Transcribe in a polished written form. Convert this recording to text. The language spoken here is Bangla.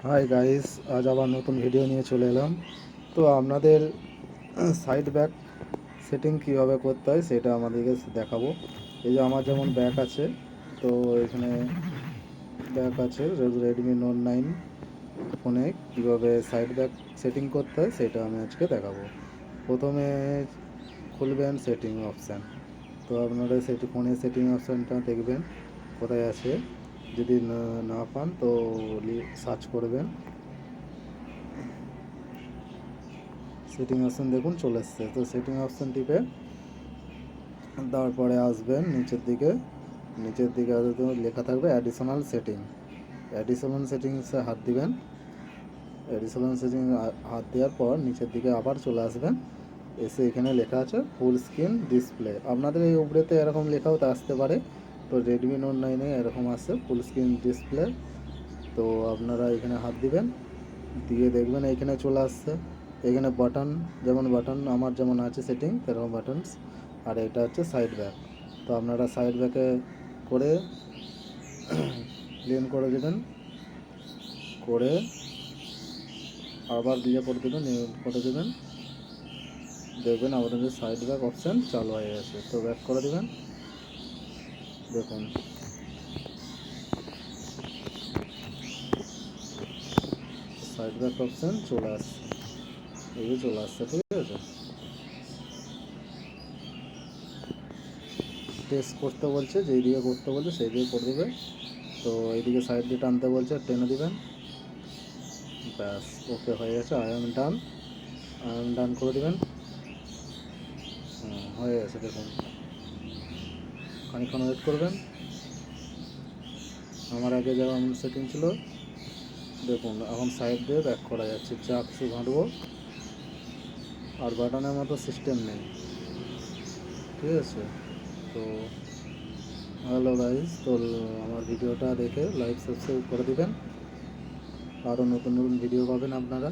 হাই গাইস, আজ আবার নতুন ভিডিও নিয়ে চলে এলাম। তো আপনাদের সাইড ব্যাক সেটিং কীভাবে করতে হয় সেটা আমাদেরকে দেখাবো। এই যে আমার যেমন ব্যাক আছে, তো এখানে ব্যাক আছে রেডমি নোট 9 ফোনে কীভাবে সাইড ব্যাক সেটিং করতে হয় সেটা আমি আজকে দেখাবো। প্রথমে খুলবেন সেটিং অপশান। তো আপনারা ফোনের সেটিং অপশানটা দেখবেন কোথায় আছে। যদি না পান তো সার্চ করবেন। সেটিং অপশান দেখুন চলে এসছে। তো সেটিং অপশান টিপে তারপরে আসবেন নিচের দিকে লেখা থাকবে অ্যাডিশনাল সেটিংসে হাত দিবেন। অ্যাডিশনাল সেটিং হাত দেওয়ার পর নিচের দিকে আবার চলে আসবেন। এসে এখানে লেখা আছে ফুল স্ক্রিন ডিসপ্লে। আপনাদের এই উপরেতে এরকম লেখাও তো আসতে পারে। তো রেডমি নোট 9 এরকম আসছে ফুল স্ক্রিন ডিসপ্লে। তো আপনারা এখানে হাত দিবেন, দিয়ে দেখবেন এখানে চলে আসছে। এখানে বাটন আমার যেমন আছে সেটিং সেরকম বাটনস, আর এটা হচ্ছে সাইড ব্যাক। তো আপনারা সাইড ব্যাকে করে ক্লিন করে দেবেন, করে আবার করে দেবেন। দেখবেন আপনাদের সাইড ব্যাক অপশান চালু হয়ে গেছে। তো ব্যাক করে দেবেন, দেখুন সাইড ব্যাক অপশান চলে আসছে, ঠিক আছে। টেস্ট করতে বলছে, যেই দিকে করতে বলছে সেই দিকে করে দেবে। তো এইদিকে সাইড দিয়ে টানতে বলছে, টেনে দিবেন, ব্যাস ওকে হয়ে গেছে। আই এম ডান করে দেবেন। হয়ে গেছে, দেখুন খানিকক্ষণ ওয়েট করবেন। আমার আগে যেমন সেটিং ছিল দেখুন এখন সাইড দিয়ে ব্যাক করা যাচ্ছে, যা কিছু ঘাঁটবো। আর বাটনের মতো সিস্টেম নেই, ঠিক আছে। তো হ্যালো গাইজ, তো আমার ভিডিওটা দেখে লাইক সাবস্ক্রাইব করে দিবেন। আরও নতুন নতুন ভিডিও পাবেন আপনারা।